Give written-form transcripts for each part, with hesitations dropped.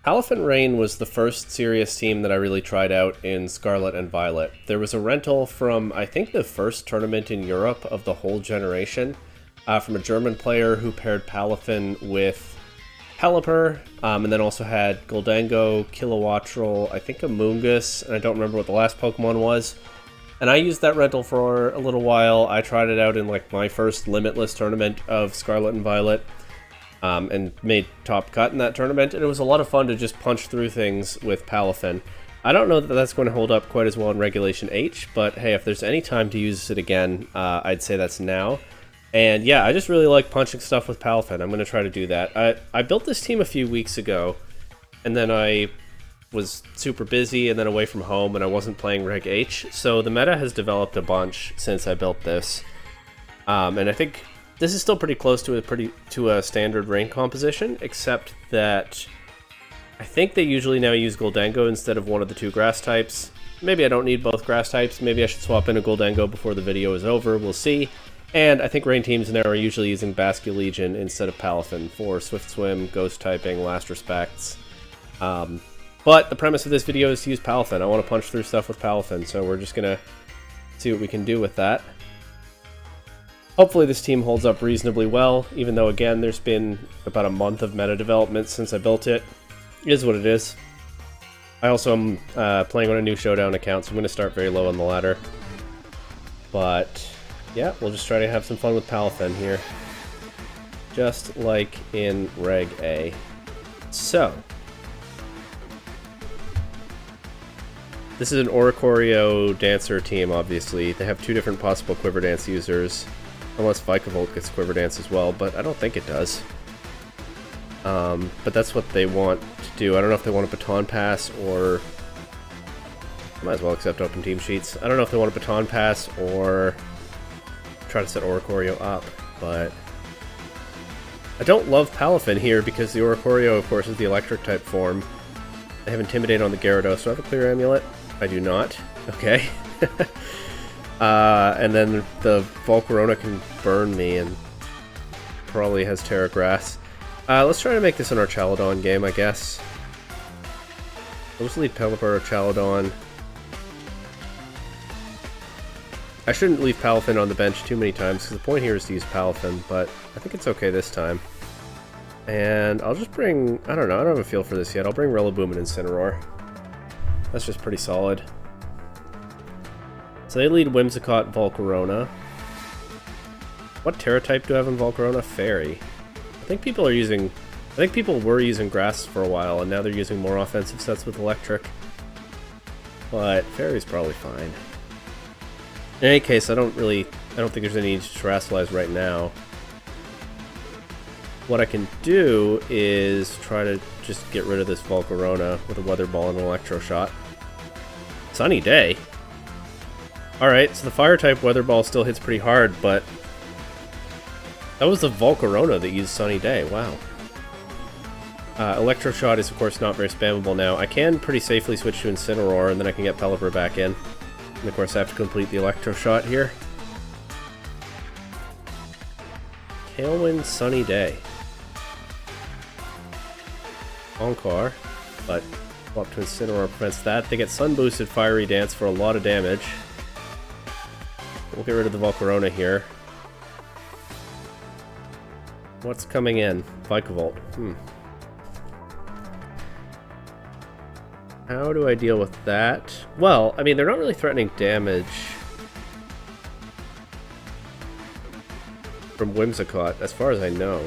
Palafin Rain was the first serious team that I really tried out in Scarlet and Violet. There was a rental from, I think, the first tournament in Europe of the whole generation, from a German player who paired Palafin with Pelipper, and then also had Goldango, Kilowattrel, I think a Moongus, and I don't remember what the last Pokemon was. And I used that rental for a little while. I tried it out in like my first Limitless tournament of Scarlet and Violet, and made top cut in that tournament, and it was a lot of fun to just punch through things with Palafin. I don't know that that's going to hold up quite as well in Regulation H, but hey, if there's any time to use it again, I'd say that's now. And yeah, I just really like punching stuff with Palafin. I'm going to try to do that. I built this team a few weeks ago, and then I was super busy and then away from home, and I wasn't playing Reg H, so the meta has developed a bunch since I built this. And I think this is still pretty close to a standard rain composition, except that I think they usually now use Goldango instead of one of the two grass types. Maybe I don't need both grass types. Maybe I should swap in a Goldango before the video is over. We'll see. And I think rain teams now are usually using Basculegion instead of Palafin for Swift Swim, Ghost typing, Last Respects. But the premise of this video is to use Palafin. I want to punch through stuff with Palafin, so we're just going to see what we can do with that. Hopefully this team holds up reasonably well, even though, again, there's been about a month of meta development since I built it. It is what it is. I also am playing on a new Showdown account, so I'm going to start very low on the ladder. But yeah, we'll just try to have some fun with Palafin here. Just like in Reg A. So, this is an Oricorio Dancer team, obviously. They have two different possible Quiver Dance users. Unless Vikavolt gets Quiver Dance as well, but I don't think it does. But that's what they want to do. I don't know if they want a Baton Pass or... I might as well accept open team sheets. I don't know if they want a Baton Pass or try to set Oricorio up, but I don't love Palafin here because the Oricorio, of course, is the electric type form. I have Intimidate on the Gyarados. Do I have a Clear Amulet? I do not. Okay. And then the Volcarona can burn me and probably has Terra Grass. Let's try to make this an Archaludon game, I guess. I'll just leave Pelipper or Archaludon. I shouldn't leave Palafin on the bench too many times, because the point here is to use Palafin, but I think it's okay this time. And I'll just bring... I don't know, I don't have a feel for this yet. I'll bring Rillaboom and Incineroar. That's just pretty solid. So they lead Whimsicott, Volcarona. What Terra type do I have in Volcarona? Fairy. I think people were using Grass for a while, and now they're using more offensive sets with Electric. But Fairy's probably fine. In any case, I don't think there's any need to Terrasilize right now. What I can do is try to just get rid of this Volcarona with a Weather Ball and an Electro Shot. Sunny Day? Alright, so the Fire-type Weather Ball still hits pretty hard, but that was the Volcarona that used Sunny Day, wow. Electro Shot is, of course, not very spammable now. I can pretty safely switch to Incineroar, and then I can get Pelipper back in. And of course, I have to complete the Electro Shot here. Tailwind, Sunny Day. Encore, but swap to Incineroar prevents that. They get Sun Boosted Fiery Dance for a lot of damage. We'll get rid of the Volcarona here. What's coming in? Vikavolt. How do I deal with that? Well, I mean, they're not really threatening damage from Whimsicott, as far as I know.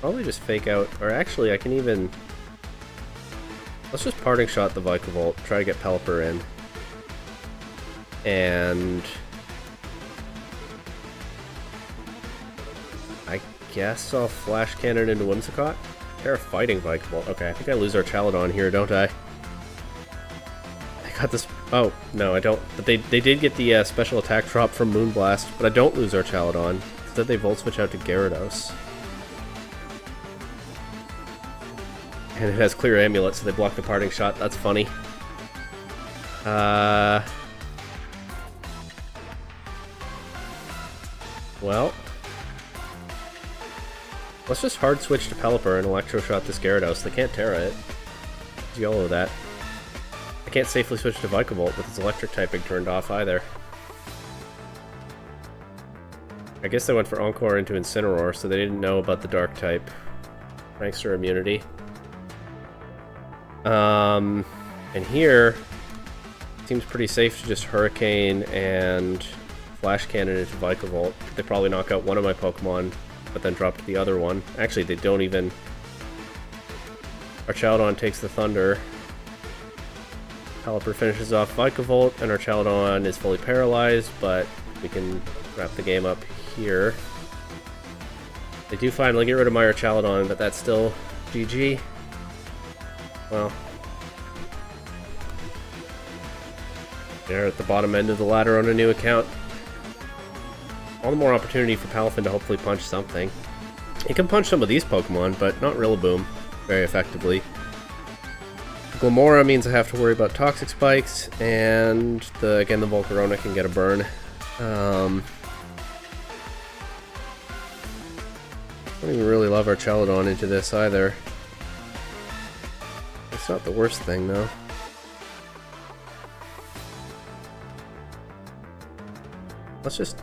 Probably just fake out, or actually I can even... Let's just Parting Shot the Vikavolt, try to get Pelipper in. And I guess I'll Flash Cannon into Whimsicott. They're fighting Vikavolt. Okay, I think I lose our Archaludon here, don't I? I got this... Oh, no, I don't. But they did get the special attack drop from Moonblast, but I don't lose our Archaludon. Instead they Volt Switch out to Gyarados. And it has Clear Amulet, so they block the Parting Shot. That's funny. Well, Let's just hard switch to Pelipper and Electroshot this Gyarados. They can't Terra it. YOLO that. I can't safely switch to Vikavolt with its electric typing turned off either. I guess they went for Encore into Incineroar, so they didn't know about the Dark type. Prankster immunity. And here, it seems pretty safe to just Hurricane and Flash Cannon into Vikavolt. They probably knock out one of my Pokemon, but then drop to the other one. Actually, they don't even... Archaladon takes the Thunder. Pelipper finishes off Vikavolt, and Archaladon is fully paralyzed, but we can wrap the game up here. They do finally get rid of my Archaladon, but that's still GG. Well, they're at the bottom end of the ladder on a new account. All the more opportunity for Palafin to hopefully punch something. He can punch some of these Pokemon, but not Rillaboom very effectively. Glimmora means I have to worry about Toxic Spikes, and again the Volcarona can get a burn. I don't even really love Archaladon into this either. It's not the worst thing though. Let's just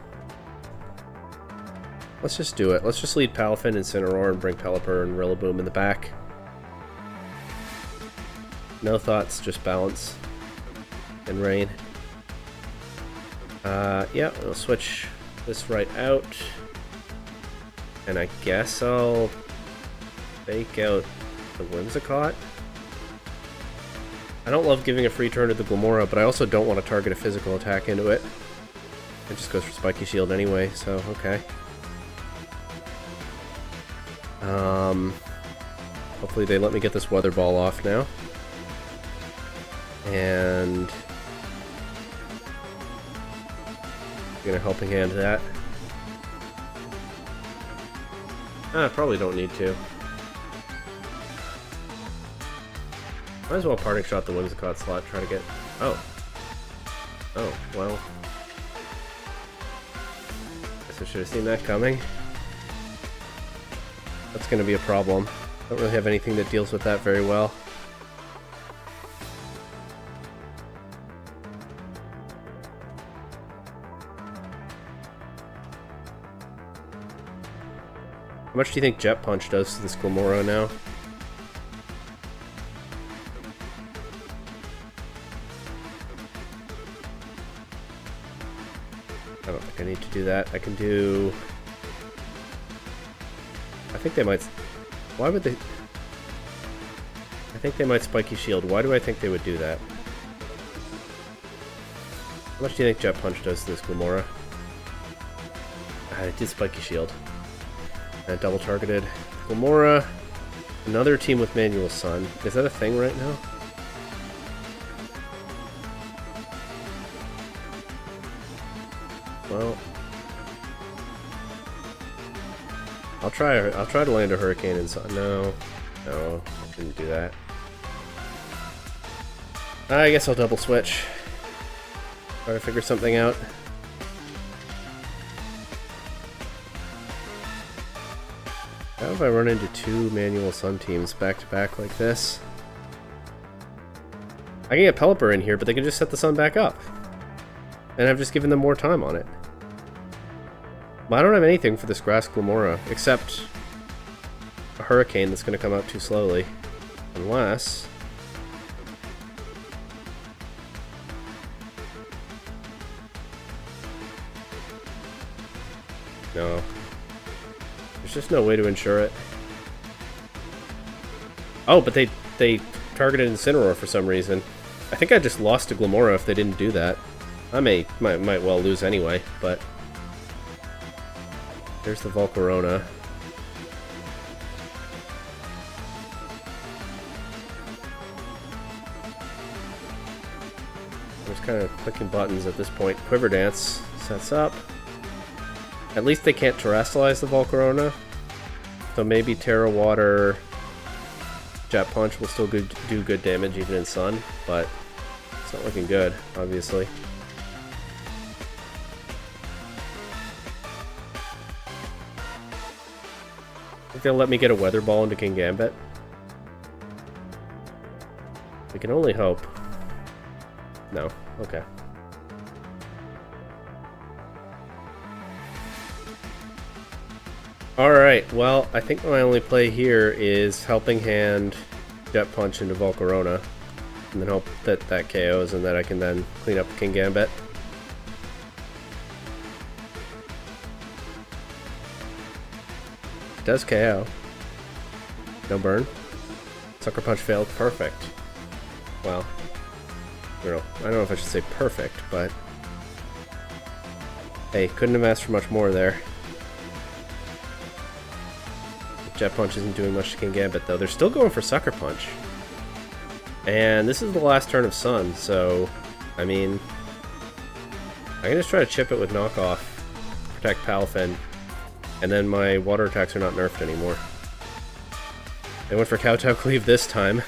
do it. Let's just lead Palafin and Incineroar and bring Pelipper and Rillaboom in the back. No thoughts, just balance and rain. Yeah, we'll switch this right out. And I guess I'll fake out the Whimsicott. I don't love giving a free turn to the Glimmora, but I also don't want to target a physical attack into it. It just goes for Spiky Shield anyway, so okay. Hopefully they let me get this Weather Ball off now. And gonna Helping Hand that. I probably don't need to. Might as well Parting Shot the Whimsicott slot, try to get... Oh. Oh, well. Guess I should have seen that coming. That's gonna be a problem. Don't really have anything that deals with that very well. How much do you think Jet Punch does to this Glimmora now? I don't think I need to do that. I can do... I think they might... Why would they... I think they might Spiky Shield. Why do I think they would do that? How much do you think Jet Punch does to this Glimmora? It did Spiky Shield. And double targeted Glimmora. Another team with Manual Sun. Is that a thing right now? Well, I'll try to land a Hurricane and Sun. No, I didn't do that. I guess I'll double switch. Try to figure something out. How if I run into two Manual Sun teams back to back like this? I can get Pelipper in here, but they can just set the Sun back up. And I've just given them more time on it. But I don't have anything for this Grass Glimmora, except a Hurricane that's going to come out too slowly. Unless... No. There's just no way to ensure it. Oh, but they targeted Incineroar for some reason. I think I just lost to Glimmora if they didn't do that. I might well lose anyway, but... There's the Volcarona. I'm just kind of clicking buttons at this point. Quiver Dance sets up. At least they can't terrestrialize the Volcarona. So maybe Terra Water Jet Punch will still do good damage even in Sun, but it's not looking good, obviously. Think they'll let me get a Weather Ball into King Gambit? We can only hope. No. Okay. Alright, well, I think my only play here is Helping Hand, Jet Punch into Volcarona, and then hope that that KOs and that I can then clean up King Gambit. It does KO. No burn. Sucker Punch failed. Perfect. Well, I don't know if I should say perfect, but hey, couldn't have asked for much more there. Jet Punch isn't doing much to King Gambit, though. They're still going for Sucker Punch. And this is the last turn of Sun, so, I mean, I can just try to chip it with Knockoff, protect Palafin, and then my water attacks are not nerfed anymore. They went for Kowtow Cleave this time.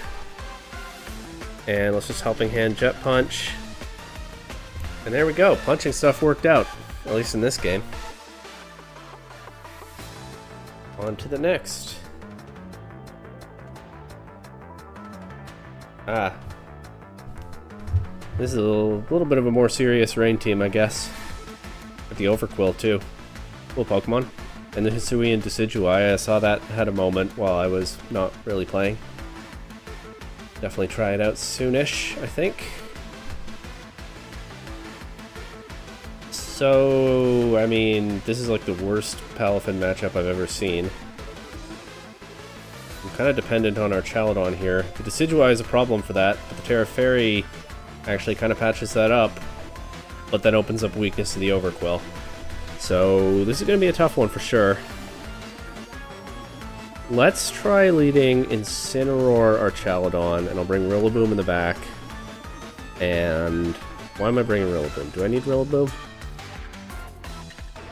And let's just Helping Hand Jet Punch. And there we go. Punching stuff worked out, at least in this game. On to the next. Ah. This is a little bit of a more serious rain team, I guess. With the Overquill, too. Cool Pokemon. And the Hisui and Decidueye, I saw that had a moment while I was not really playing. Definitely try it out soonish, I think. So, I mean, this is like the worst Palafin matchup I've ever seen. I'm kind of dependent on our Chaladon here. The Decidueye is a problem for that, but the Terra Fairy actually kind of patches that up, but then opens up weakness to the Overquill. So, this is going to be a tough one for sure. Let's try leading Incineroar our Chaladon, and I'll bring Rillaboom in the back. And why am I bringing Rillaboom? Do I need Rillaboom?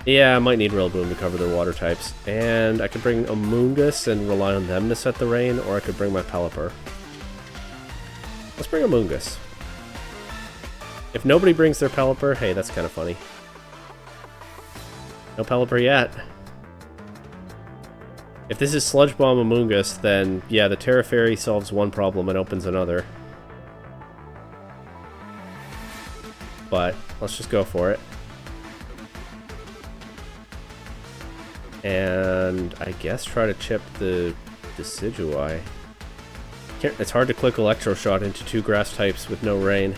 Yeah, I might need Rillaboom to cover their water types. And I could bring Amoonguss and rely on them to set the rain, or I could bring my Pelipper. Let's bring Amoonguss. If nobody brings their Pelipper, hey, that's kind of funny. No Pelipper yet. If this is Sludge Bomb Amoonguss, then yeah, the Terra Fairy solves one problem and opens another. But let's just go for it. And I guess try to chip the Decidueye. It's hard to click Electro Shot into two grass types with no rain.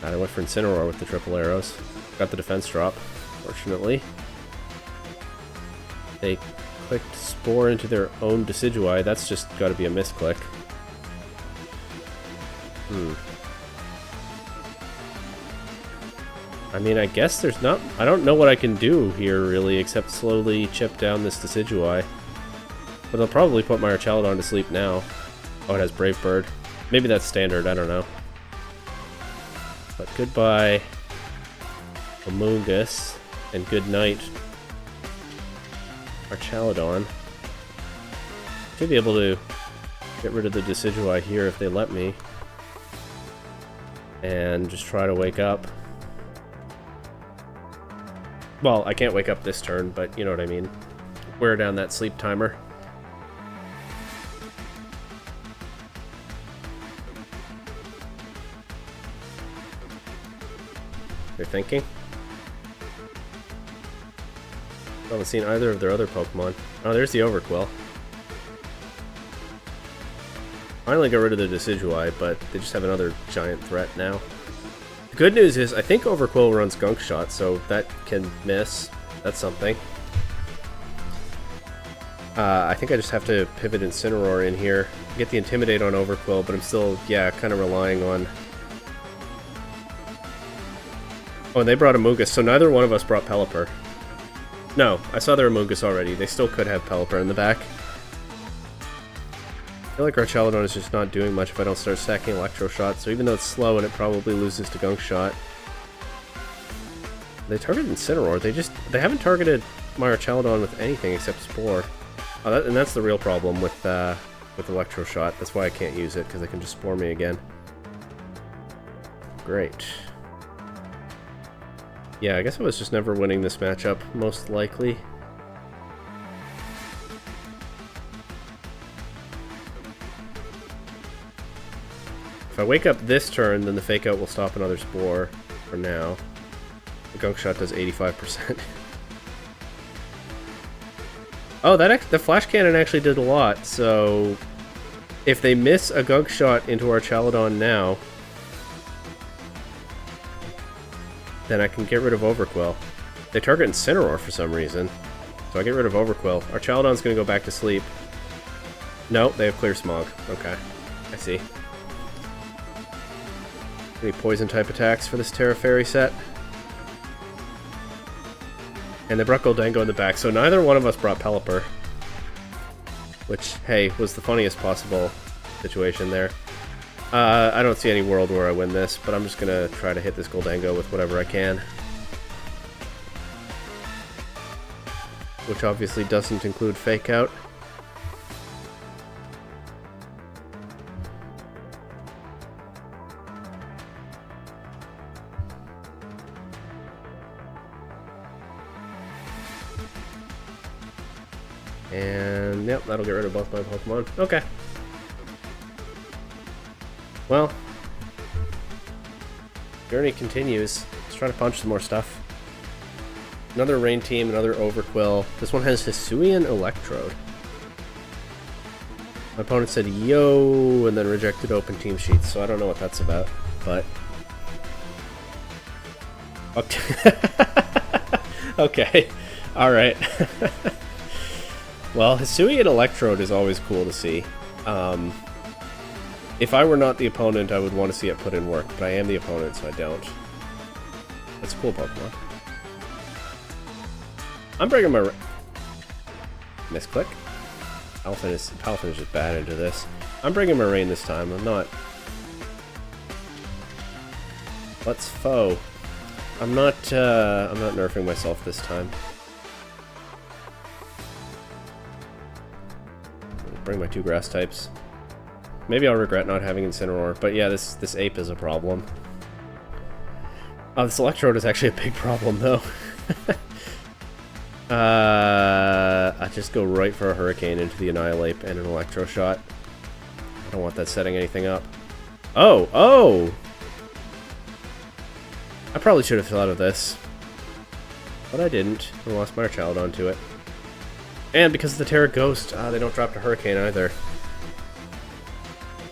I went for Incineroar with the triple arrows. Got the defense drop, fortunately. They clicked Spore into their own Decidueye. That's just got to be a misclick. I mean, I guess there's not... I don't know what I can do here, really, except slowly chip down this Decidueye. But I'll probably put my Chaladon to sleep now. Oh, it has Brave Bird. Maybe that's standard, I don't know. But goodbye, Amoonguss, and good night, our Chaladon. Should be able to get rid of the Decidueye here if they let me. And just try to wake up. Well, I can't wake up this turn, but you know what I mean. Wear down that sleep timer. They're thinking. I haven't seen either of their other Pokemon. Oh, there's the Overquill. Finally got rid of the Decidueye, but they just have another giant threat now. The good news is, I think Overquill runs Gunk Shot, so that can miss. That's something. I think I just have to pivot Incineroar in here. Get the Intimidate on Overquill, but I'm still, yeah, kind of relying on... Oh, and they brought Amoonguss, so neither one of us brought Pelipper. No, I saw their Amoonguss already. They still could have Pelipper in the back. I feel like our Chaladon is just not doing much if I don't start stacking Electro Shot, so even though it's slow and it probably loses to Gunk Shot. They targeted Incineroar. They haven't targeted my Chaladon with anything except Spore. Oh, and that's the real problem with Electro Shot. That's why I can't use it, because they can just Spore me again. Great. Yeah, I guess I was just never winning this matchup, most likely. If I wake up this turn, then the fake out will stop another spore for now. The gunk shot does 85%. Oh, the flash cannon actually did a lot, so if they miss a gunk shot into our Chaladon now, then I can get rid of Overquill. They target Incineroar for some reason, so I get rid of Overquill. Our Chaladon's gonna go back to sleep. No, they have Clear Smog. Okay, I see. Any poison type attacks for this Terra Fairy set? And they brought Goldango in the back, so neither one of us brought Pelipper. Which, hey, was the funniest possible situation there. I don't see any world where I win this, but I'm just gonna try to hit this Goldango with whatever I can. Which obviously doesn't include Fake Out. And, yep, that'll get rid of both my Pokemon. Okay. Well, journey continues. Let's try to punch some more stuff. Another Rain Team, another Overquill. This one has Hisuian Electrode. My opponent said yo, and then rejected open team sheets, so I don't know what that's about, but... Okay. Okay. Alright. Well, Hisuian Electrode is always cool to see. If I were not the opponent, I would want to see it put in work, but I am the opponent, so I don't. That's a cool Pokemon. I'm bringing my... Misclick? Palafin is just bad into this. I'm bringing my Rain this time. I'm not... Let's foe. I'm not nerfing myself this time. Bring my two grass types. Maybe I'll regret not having Incineroar, but yeah, this ape is a problem. Oh, this Electrode is actually a big problem, though. I just go right for a Hurricane into the Annihilate and an Electro Shot. I don't want that setting anything up. Oh! Oh! I probably should have thought of this. But I didn't. I lost my Chaladon to it. And because of the Terra Ghost, they don't drop to Hurricane either.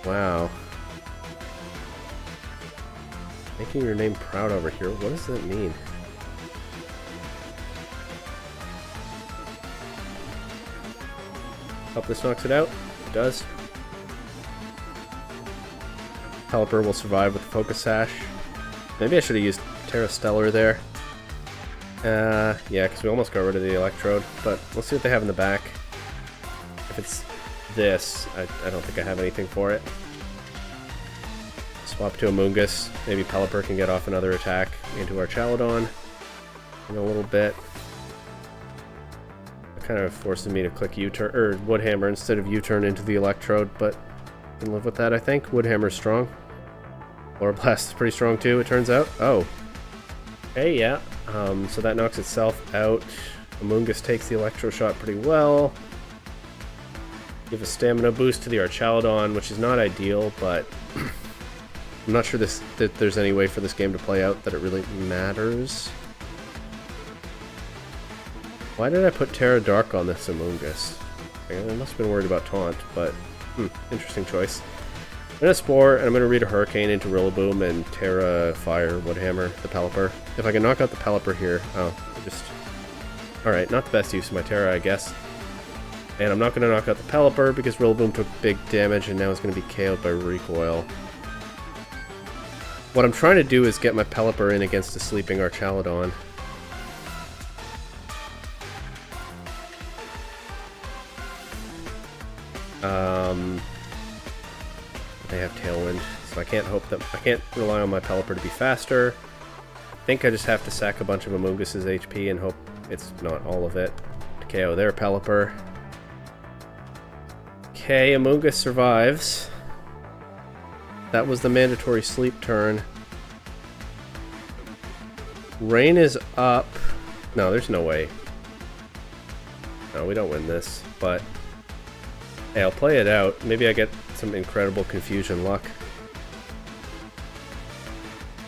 Wow. Making your name proud over here. What does that mean? Hope this knocks it out. It does. Pelipper will survive with the Focus Sash. Maybe I should have used Terra Stellar there. Yeah, because we almost got rid of the Electrode, but let's see what they have in the back. If it's this, I don't think I have anything for it. Swap to Amoonguss. Maybe Pelipper can get off another attack into our Chaladon in a little bit. It kind of forces me to click U-turn, or Woodhammer instead of U-turn into the Electrode, but I can live with that, I think. Woodhammer's strong. Chloroplast is pretty strong too, it turns out. Oh. Hey, yeah. So that knocks itself out. Amoonguss takes the Electro Shot pretty well. Give a stamina boost to the Archaladon, which is not ideal, but I'm not sure that there's any way for this game to play out that it really matters. Why did I put Terra Dark on this Amoonguss? I must have been worried about Taunt, but interesting choice. I'm going to Spore, and I'm going to read a Hurricane into Rillaboom and Terra Fire Woodhammer the Pelipper. If I can knock out the Pelipper here... Oh, just... Alright, not the best use of my Terra, I guess. And I'm not going to knock out the Pelipper because Rillaboom took big damage and now it's going to be KO'd by Recoil. What I'm trying to do is get my Pelipper in against a sleeping Archaladon. They have Tailwind, so I can't rely on my Pelipper to be faster. I think I just have to sack a bunch of Amoonguss's HP and hope it's not all of it to KO their Pelipper. Okay, Amoonguss survives. That was the mandatory sleep turn. Rain is up. No, there's no way. No, we don't win this, but hey, I'll play it out. Maybe I get some incredible confusion luck.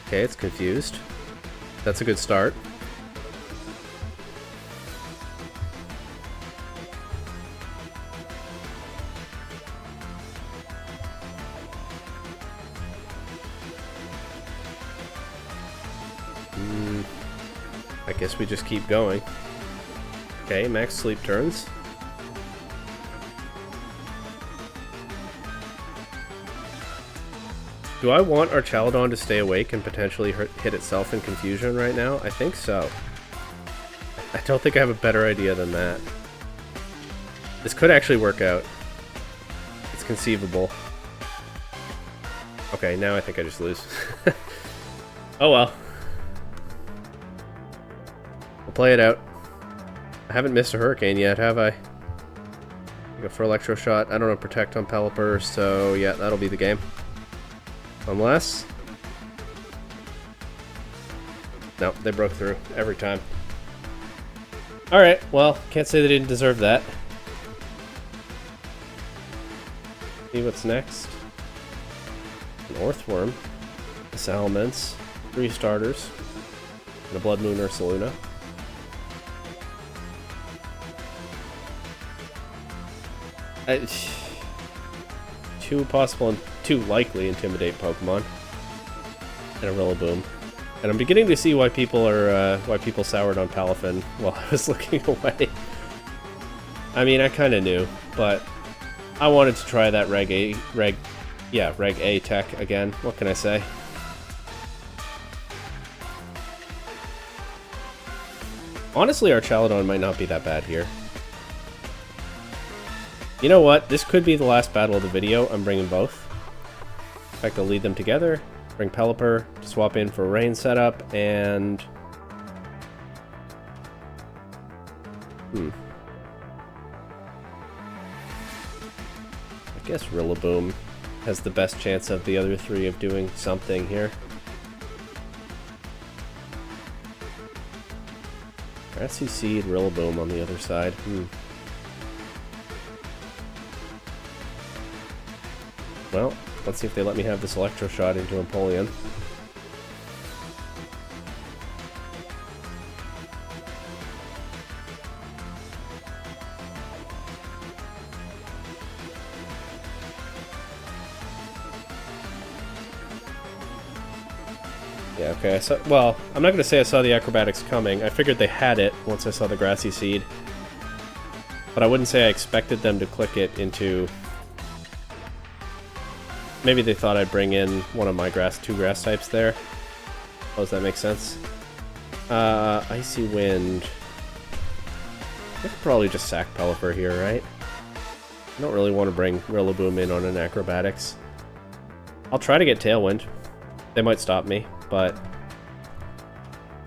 Okay, it's confused. That's a good start. I guess we just keep going. Okay, max sleep turns. Do I want our Chaladon to stay awake and potentially hit itself in confusion right now? I think so. I don't think I have a better idea than that. This could actually work out. It's conceivable. Okay, now I think I just lose. Oh well. We'll play it out. I haven't missed a hurricane yet, have I? Go for Electro Shot. I don't have Protect on Pelipper, so yeah, that'll be the game. Unless... Nope, they broke through every time. Alright, well, can't say they didn't deserve that. See what's next. An Orthworm. Salamence. 3 starters. And a Blood Moon Ursaluna. Two possible and 2 likely Intimidate Pokemon. And a Rillaboom. And I'm beginning to see why people are why people soured on Palafin while I was looking away. I mean, I kind of knew, but I wanted to try that Reg A tech again. What can I say? Honestly, our Chaladon might not be that bad here. You know what? This could be the last battle of the video. I'm bringing both. In fact, I'll lead them together. Bring Pelipper, swap in for a rain setup, and... I guess Rillaboom has the best chance of the other 3 of doing something here. Grassy Seed, Rillaboom on the other side. Well, let's see if they let me have this Electro Shot into Empoleon. Yeah, okay, well, I'm not going to say I saw the Acrobatics coming. I figured they had it once I saw the Grassy Seed. But I wouldn't say I expected them to click it into... Maybe they thought I'd bring in one of my 2 grass types there. Oh, does that make sense? Icy Wind. I could probably just sack Pelipper here, right? I don't really want to bring Rillaboom in on an Acrobatics. I'll try to get Tailwind. They might stop me, but...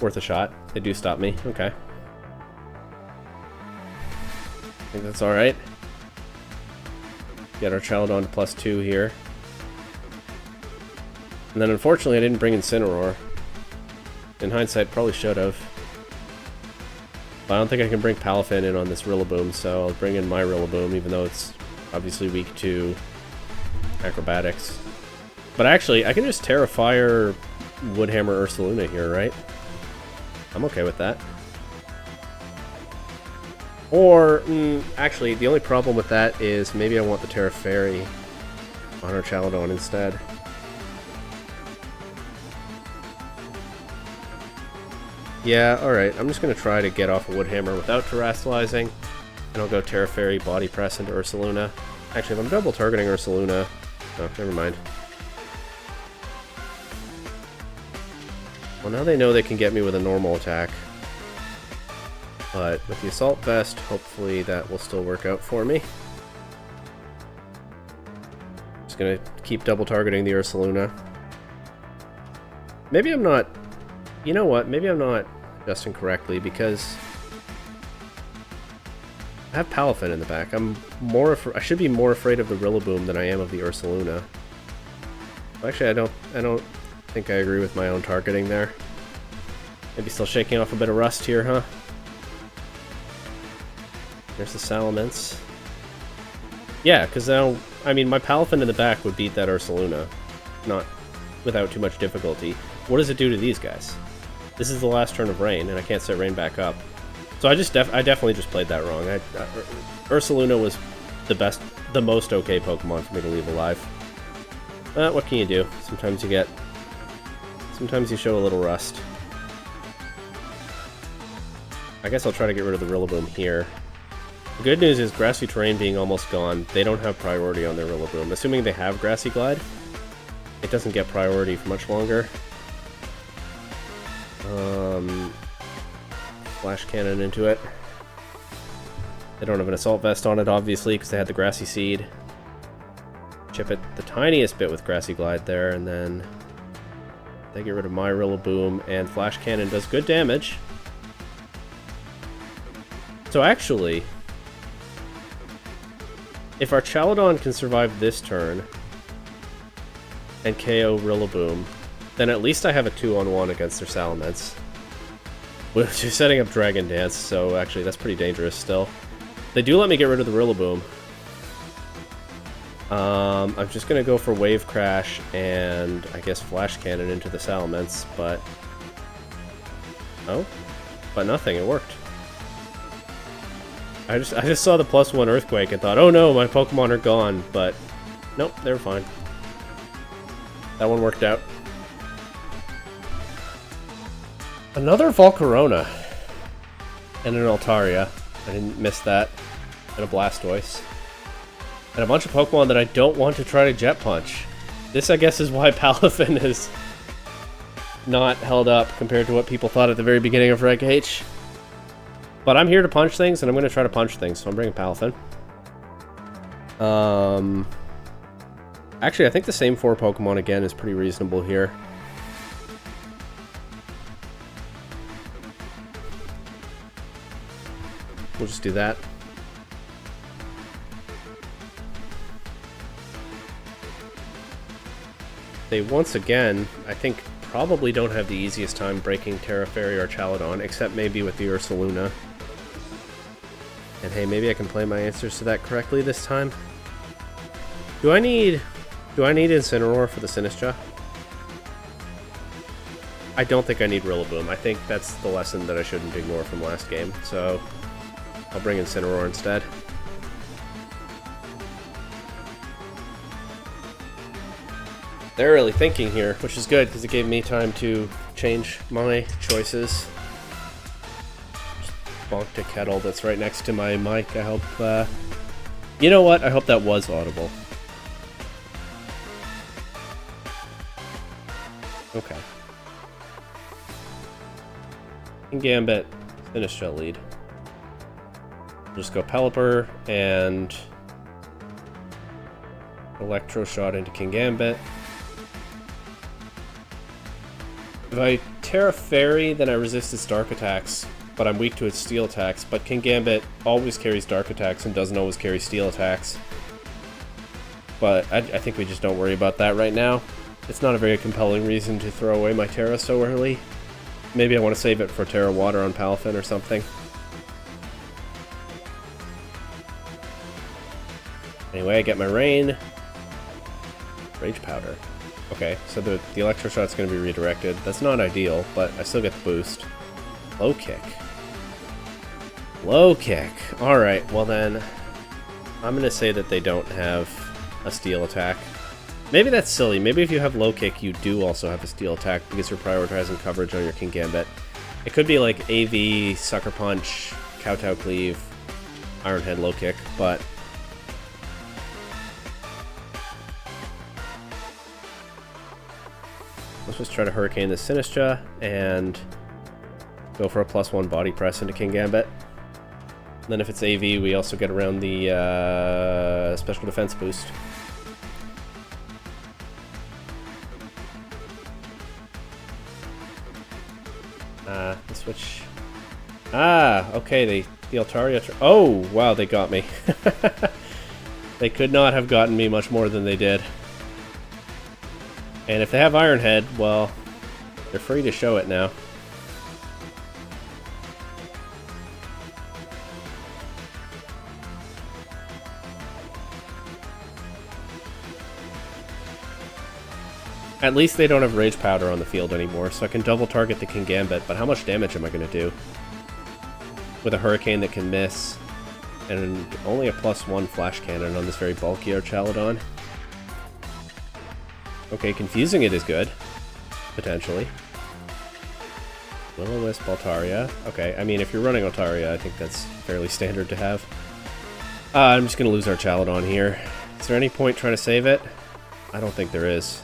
worth a shot. They do stop me. Okay. I think that's alright. Get our Chaladon to +2 here. And then unfortunately I didn't bring Incineroar. In hindsight, probably should have. But I don't think I can bring Palafin in on this Rillaboom, so I'll bring in my Rillaboom, even though it's obviously weak to Acrobatics. But actually, I can just Terrafire Woodhammer Ursaluna here, right? I'm okay with that. Or, actually, the only problem with that is maybe I want the Terra Fairy on our Chaladon instead. Yeah, alright, I'm just going to try to get off a Woodhammer without Terastallizing, and I'll go Terra Fairy Body Press into Ursaluna. Actually, if I'm double targeting Ursaluna... Oh, never mind. Well, now they know they can get me with a normal attack. But with the Assault Vest, hopefully that will still work out for me. Just gonna keep double targeting the Ursaluna. Maybe I'm not... You know what? Maybe I'm not adjusting correctly because I have Palafin in the back. I should be more afraid of the Rillaboom than I am of the Ursaluna. Actually, I don't think I agree with my own targeting there. Maybe still shaking off a bit of rust here, huh? There's the Salamence. Yeah, because now, I mean, my Palafin in the back would beat that Ursaluna. Not without too mumuch difficulty. What does it do to these guys? This is the last turn of Rain, and I can't set Rain back up. So I definitely just played that wrong. Ursaluna was the most okay Pokemon for me to leave alive. What can you do? Sometimes you show a little rust. I guess I'll try to get rid of the Rillaboom here. The good news is, Grassy Terrain being almost gone, they don't have priority on their Rillaboom. Assuming they have Grassy Glide, it doesn't get priority for much longer. Flash Cannon into it. They don't have an Assault Vest on it, obviously, because they had the Grassy Seed. Chip it the tiniest bit with Grassy Glide there, and then they get rid of my Rillaboom, and Flash Cannon does good damage. So actually, if our Chaladon can survive this turn and KO Rillaboom, then at least I have a 2-on-1 against their Salamence. Which is setting up Dragon Dance, so actually that's pretty dangerous still. They do let me get rid of the Rillaboom. I'm just gonna go for Wave Crash and I guess Flash Cannon into the Salamence, but... Oh? But nothing, it worked. I just saw the +1 Earthquake and thought, oh no, my Pokemon are gone, but nope, they were fine. That one worked out. Another Volcarona and an Altaria. I didn't miss that. And a Blastoise. And a bunch of Pokemon that I don't want to try to Jet Punch. This, I guess, is why Palafin is not held up compared to what people thought at the very beginning of Reg H. But I'm here to punch things, and I'm going to try to punch things, so I'm bringing Palafin. Actually, I think the same 4 Pokemon again is pretty reasonable here. We'll just do that. They once again, I think, probably don't have the easiest time breaking Terra Fairy or Chaladon, except maybe with the Ursaluna. And hey, maybe I can play my answers to that correctly this time. Do I need Incineroar for the Sinistcha? I don't think I need Rillaboom. I think that's the lesson that I shouldn't ignore from last game, so I'll bring Incineroar instead. They're really thinking here, which is good, because it gave me time to change my choices. Just bonked a kettle that's right next to my mic. I hope, you know what? I hope that was audible. Okay. Gambit, Sinistcha lead. We'll just go Pelipper and Electro Shot into Kingambit. If I Terra Fairy, then I resist its Dark attacks, but I'm weak to its Steel attacks. But Kingambit always carries Dark attacks and doesn't always carry Steel attacks. But I think we just don't worry about that right now. It's not a very compelling reason to throw away my Terra so early. Maybe I want to save it for Terra Water on Palafin or something. Anyway, I get my Rain. Rage Powder. Okay, so the Electro Shot's going to be redirected. That's not ideal, but I still get the boost. Low Kick. Low Kick. Alright, well then, I'm going to say that they don't have a Steel attack. Maybe that's silly. Maybe if you have Low Kick, you do also have a Steel attack because you're prioritizing coverage on your Kingambit. It could be like AV, Sucker Punch, Kowtow Cleave, Iron Head, Low Kick, but... let's just try to Hurricane the Sinistcha and go for a +1 Body Press into Kingambit. Then if it's AV, we also get around the Special Defense boost. The switch. Okay, the Altaria... oh, wow, they got me. They could not have gotten me much more than they did. And if they have Iron Head, well, they're free to show it now. At least they don't have Rage Powder on the field anymore, so I can double target the King Gambit, but how much damage am I going to do? With a Hurricane that can miss, and only a +1 Flash Cannon on this very bulky Archaludon. Okay, confusing it is good. Potentially. Will-O-Wisp, Altaria. Okay, I mean, if you're running Altaria, I think that's fairly standard to have. I'm just going to lose Archaludon here. Is there any point trying to save it? I don't think there is.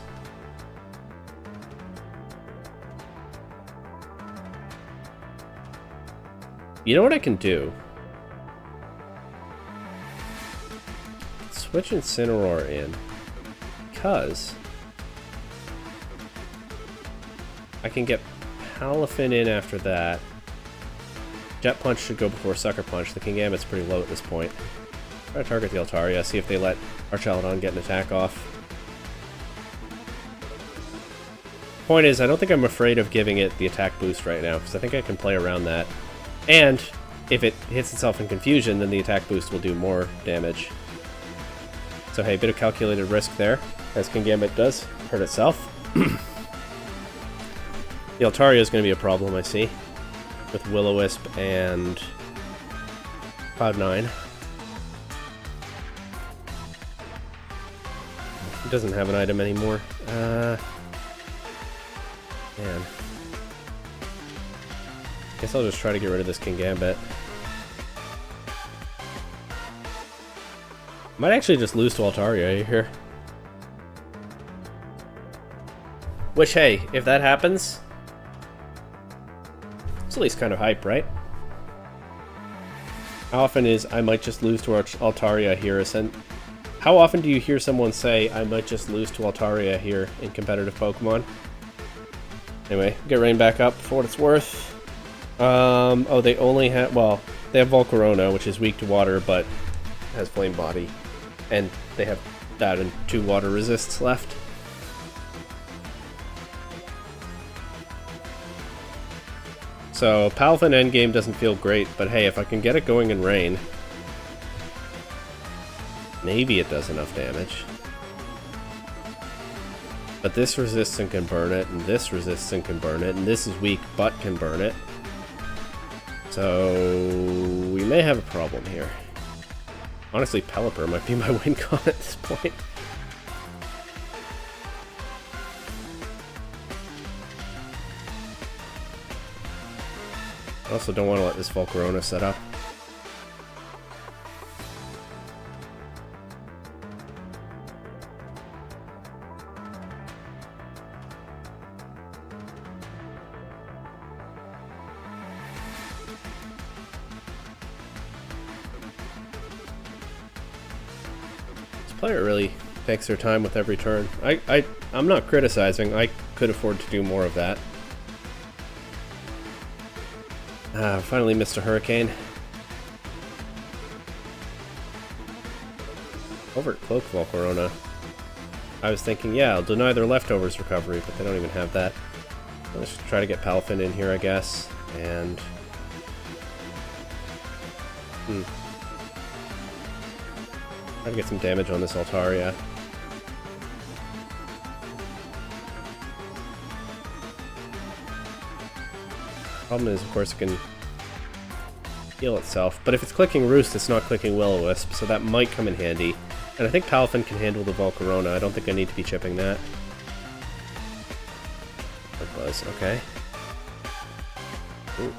You know what I can do? Switch Incineroar in. Because I can get Palafin in after that. Jet Punch should go before Sucker Punch. The King Gambit's pretty low at this point. Try to target the Altaria, see if they let Archaludon get an attack off. Point is, I don't think I'm afraid of giving it the attack boost right now, because I think I can play around that. And if it hits itself in confusion, then the attack boost will do more damage. So hey, a bit of calculated risk there, as King Gambit does hurt itself. The Altaria is going to be a problem, I see, with Will-O-Wisp and Cloud9. He doesn't have an item anymore. Man. Guess I'll just try to get rid of this King Gambit. Might actually just lose to Altaria here. Which, hey, if that happens, it's at least kind of hype, right? How often is I might just lose to Altaria here? How often do you hear someone say, I might just lose to Altaria here in competitive Pokemon? Anyway, get Rain back up for what it's worth. Oh, they only have, well, they have Volcarona, which is weak to water, but has Flame Body. And they have that and 2 water resists left. So, Palafin endgame doesn't feel great, but hey, if I can get it going in Rain, maybe it does enough damage. But this resists and can burn it, and this resists and can burn it, and this is weak but can burn it. So, we may have a problem here. Honestly, Pelipper might be my win con at this point. I also don't want to let this Volcarona set up. Player really takes their time with every turn. I'm not criticizing. I could afford to do more of that. Finally missed a Hurricane. Overt Cloak Volcarona. I was thinking, yeah, I'll deny their leftovers recovery, but they don't even have that. Let's try to get Palafin in here, I guess. And try to get some damage on this Altaria. Problem is, of course, it can heal itself. But if it's clicking Roost, it's not clicking Will-O-Wisp, so that might come in handy. And I think Palafin can handle the Volcarona. I don't think I need to be chipping that. It was, okay. Ooh.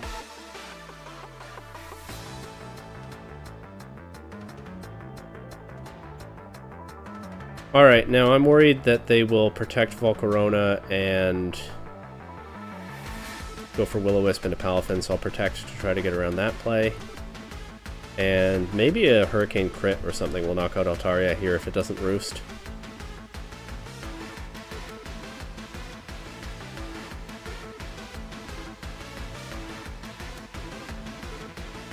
Alright, now I'm worried that they will protect Volcarona and go for Will-O-Wisp into Palafin, so I'll protect to try to get around that play. And maybe a Hurricane crit or something will knock out Altaria here if it doesn't roost.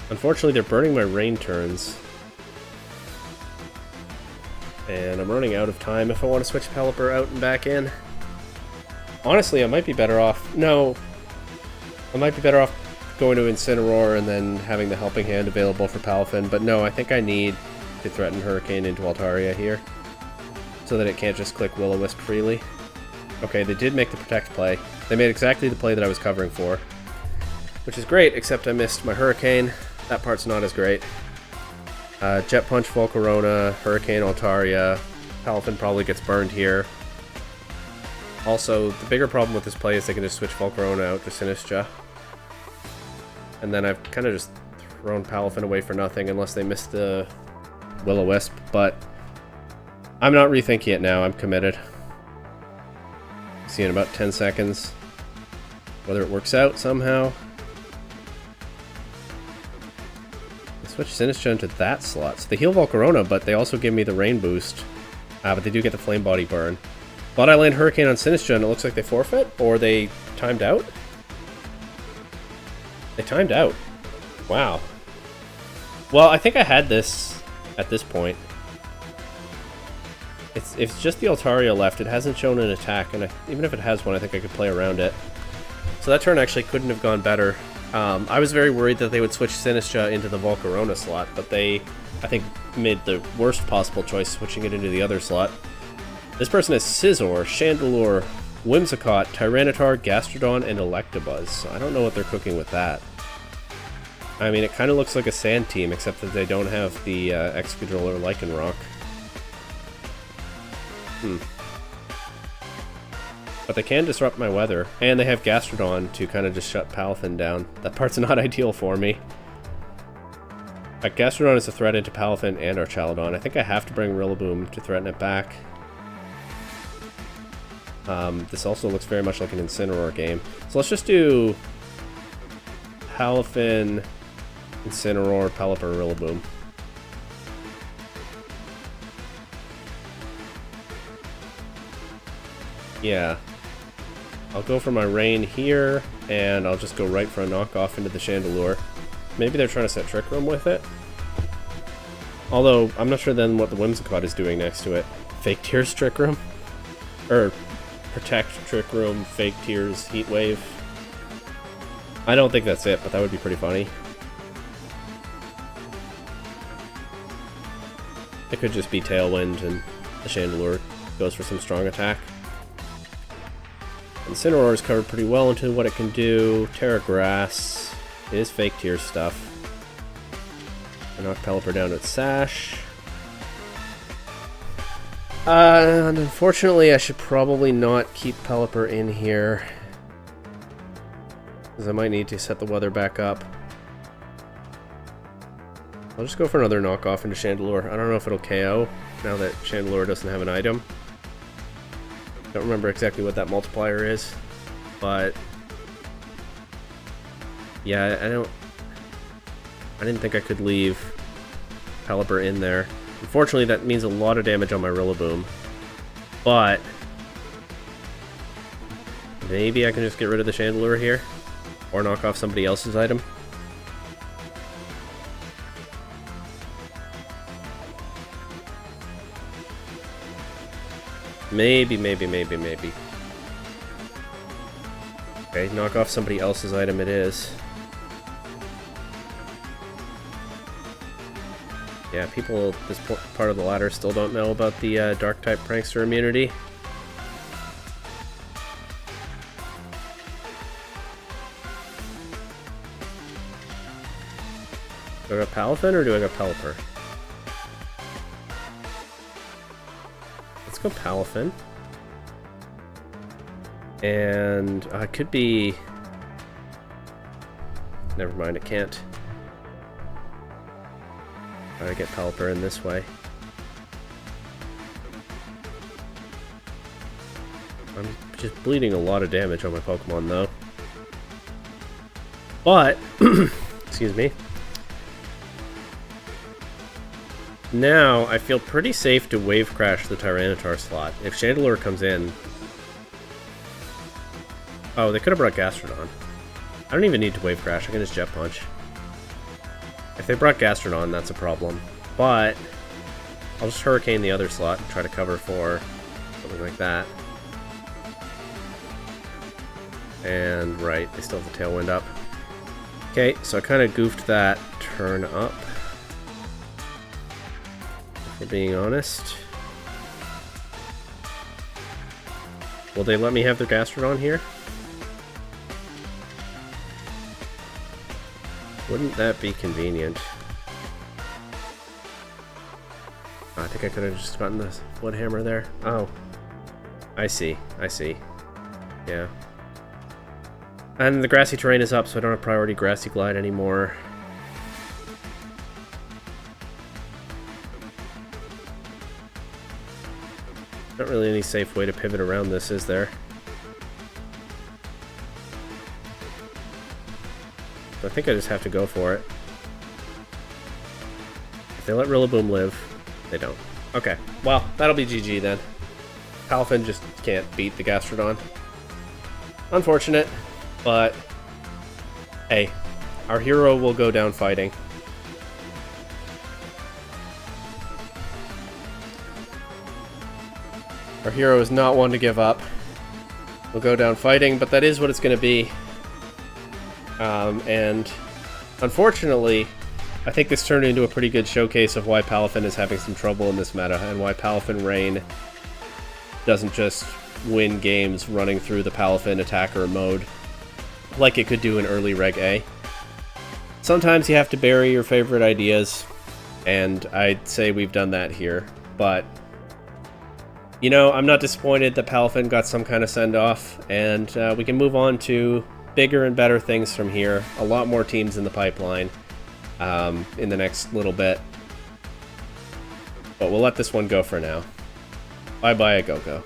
Unfortunately, they're burning my rain turns. And I'm running out of time if I want to switch Pelipper out and back in. Honestly, I might be better off... No. I might be better off going to Incineroar and then having the Helping Hand available for Palafin. But no, I think I need to threaten Hurricane into Altaria here, so that it can't just click Will-O-Wisp freely. Okay, they did make the protect play. They made exactly the play that I was covering for. Which is great, except I missed my Hurricane. That part's not as great. Jet Punch, Volcarona, Hurricane, Altaria. Palafin probably gets burned here. Also, the bigger problem with this play is they can just switch Volcarona out to Sinistra. And then I've kind of just thrown Palafin away for nothing unless they miss the Will-O-Wisp, but I'm not rethinking it now, I'm committed. See in about 10 seconds whether it works out somehow. I switch Sinistra into that slot. So they heal Volcarona, but they also give me the Rain boost. But they do get the Flame Body burn. But I land Hurricane on Sinistra and it looks like they forfeit, or they timed out? They timed out. Wow. Well, I think I had this at this point. It's just the Altaria left. It hasn't shown an attack, and even if it has one, I think I could play around it. So that turn actually couldn't have gone better. I was very worried that they would switch Sinistra into the Volcarona slot, but they, I think, made the worst possible choice, switching it into the other slot. This person has Scizor, Chandelure, Whimsicott, Tyranitar, Gastrodon, and Electabuzz. So I don't know what they're cooking with that. I mean, it kind of looks like a Sand team, except that they don't have the Excadrill or Lycanroc. But they can disrupt my weather, and they have Gastrodon to kind of just shut Palafin down. That part's not ideal for me. Gastrodon is a threat into Palafin and Archaludon. I think I have to bring Rillaboom to threaten it back. This also looks very much like an Incineroar game. So let's just do Palafin, Incineroar, Pelipper, Rillaboom. Yeah. I'll go for my Rain here, and I'll just go right for a knockoff into the Chandelure. Maybe they're trying to set Trick Room with it. Although, I'm not sure then what the Whimsicott is doing next to it. Fake Tears Trick Room? Or Protect Trick Room, Fake Tears, Heat Wave. I don't think that's it, but that would be pretty funny. It could just be Tailwind and the Chandelure goes for some strong attack. Incineroar is covered pretty well into what it can do. Terra Grass. It is Fake Tears stuff. I knock Pelipper down to its Sash. And unfortunately, I should probably not keep Pelipper in here, because I might need to set the weather back up. I'll just go for another knockoff into Chandelure. I don't know if it'll KO now that Chandelure doesn't have an item. Don't remember exactly what that multiplier is, but yeah, I didn't think I could leave Pelipper in there. Unfortunately, that means a lot of damage on my Rillaboom, but maybe I can just get rid of the Chandelure here, or knock off somebody else's item. Maybe. Okay, knock off somebody else's item it is. Yeah, people at this part of the ladder still don't know about the Dark-type Prankster immunity. Do I got Palafin or do I got Pelipper? Let's go Palafin. And it could be... Never mind, it can't. Try to get Pelipper in this way. I'm just bleeding a lot of damage on my Pokemon though. But, excuse me. Now, I feel pretty safe to Wave Crash the Tyranitar slot. If Chandelure comes in... Oh, they could have brought Gastrodon. I don't even need to Wave Crash, I can just Jet Punch. If they brought Gastrodon, that's a problem. But, I'll just Hurricane the other slot and try to cover for something like that. And, right, they still have the Tailwind up. Okay, so I kind of goofed that turn up, if we're being honest. Will they let me have their Gastrodon here? Wouldn't that be convenient? I think I could have just gotten the Woodhammer there. Oh. I see. I see. Yeah. And the grassy terrain is up, so I don't have priority Grassy Glide anymore. Not really any safe way to pivot around this, is there? So I think I just have to go for it. If they let Rillaboom live, they don't. Okay, well, that'll be GG then. Palafin just can't beat the Gastrodon. Unfortunate, but hey, our hero will go down fighting. Our hero is not one to give up. We'll go down fighting, but that is what it's going to be. And unfortunately, I think this turned into a pretty good showcase of why Palafin is having some trouble in this meta, and why Palafin Rain doesn't just win games running through the Palafin attacker mode like it could do in early Reg A. Sometimes you have to bury your favorite ideas, and I'd say we've done that here, but you know, I'm not disappointed that Palafin got some kind of send-off, and we can move on to bigger and better things from here. A lot more teams in the pipeline in the next little bit. But we'll let this one go for now. Bye-bye, a go-go.